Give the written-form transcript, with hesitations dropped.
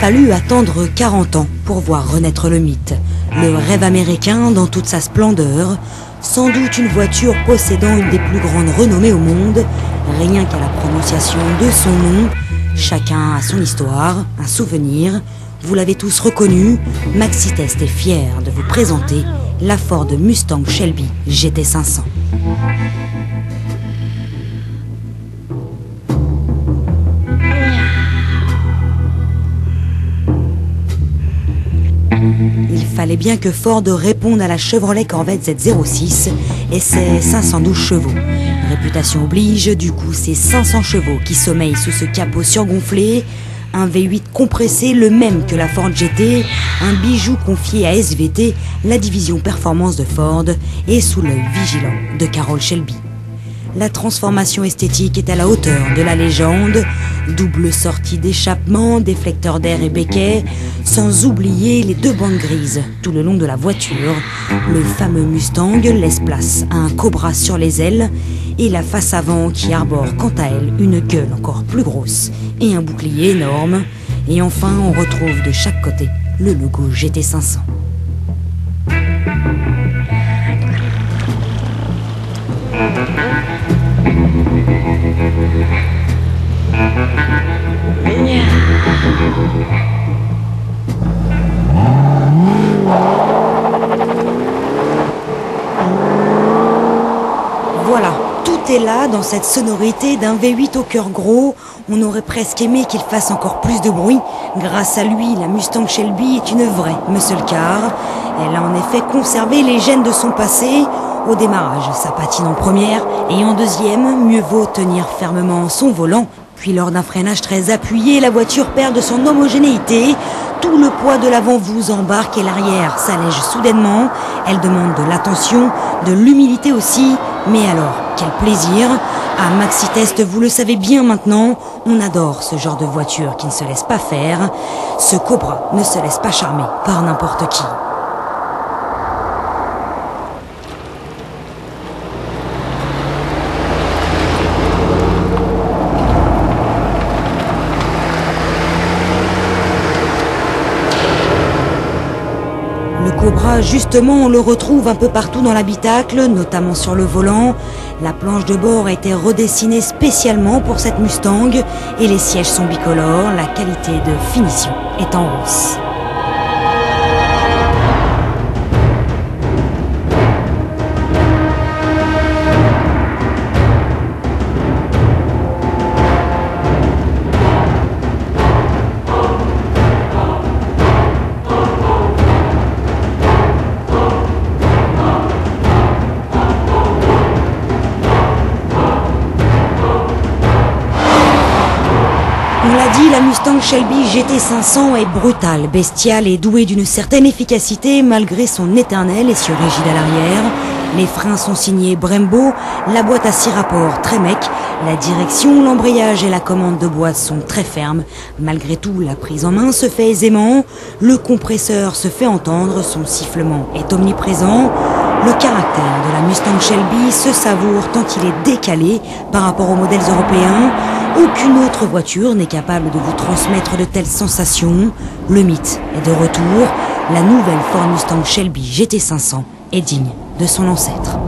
fallu attendre 40 ans pour voir renaître le mythe. Le rêve américain dans toute sa splendeur, sans doute une voiture possédant une des plus grandes renommées au monde, rien qu'à la prononciation de son nom. Chacun a son histoire, un souvenir. Vous l'avez tous reconnu, Maxi Test est fier de vous présenter la Ford Mustang Shelby GT500. Il fallait bien que Ford réponde à la Chevrolet Corvette Z06 et ses 512 chevaux. Réputation oblige, du coup c'est 500 chevaux qui sommeillent sous ce capot surgonflé. Un V8 compressé, le même que la Ford GT, un bijou confié à SVT, la division performance de Ford, et sous l'œil vigilant de Carroll Shelby. La transformation esthétique est à la hauteur de la légende. Double sortie d'échappement, déflecteur d'air et béquet, sans oublier les deux bandes grises tout le long de la voiture. Le fameux Mustang laisse place à un Cobra sur les ailes et la face avant qui arbore quant à elle une gueule encore plus grosse et un bouclier énorme. Et enfin, on retrouve de chaque côté le logo GT500. Voilà, tout est là dans cette sonorité d'un V8 au cœur gros. On aurait presque aimé qu'il fasse encore plus de bruit. Grâce à lui, la Mustang Shelby est une vraie muscle car. Elle a en effet conservé les gènes de son passé. Au démarrage, ça patine en première et en deuxième, mieux vaut tenir fermement son volant. Puis lors d'un freinage très appuyé, la voiture perd de son homogénéité. Tout le poids de l'avant vous embarque et l'arrière s'allège soudainement. Elle demande de l'attention, de l'humilité aussi. Mais alors, quel plaisir! À Maxi Test, vous le savez bien maintenant, on adore ce genre de voiture qui ne se laisse pas faire. Ce Cobra ne se laisse pas charmer par n'importe qui. Le Cobra, justement, on le retrouve un peu partout dans l'habitacle, notamment sur le volant. La planche de bord a été redessinée spécialement pour cette Mustang et les sièges sont bicolores, la qualité de finition est en hausse. On l'a dit, la Mustang Shelby GT500 est brutale, bestiale et douée d'une certaine efficacité malgré son éternel essieu rigide à l'arrière. Les freins sont signés Brembo, la boîte à 6 rapports Tremec, la direction, l'embrayage et la commande de boîte sont très fermes. Malgré tout, la prise en main se fait aisément, le compresseur se fait entendre, son sifflement est omniprésent. Le caractère de la Mustang Shelby se savoure tant il est décalé par rapport aux modèles européens. Aucune autre voiture n'est capable de vous transmettre de telles sensations. Le mythe est de retour. La nouvelle Ford Mustang Shelby GT500 est digne de son ancêtre.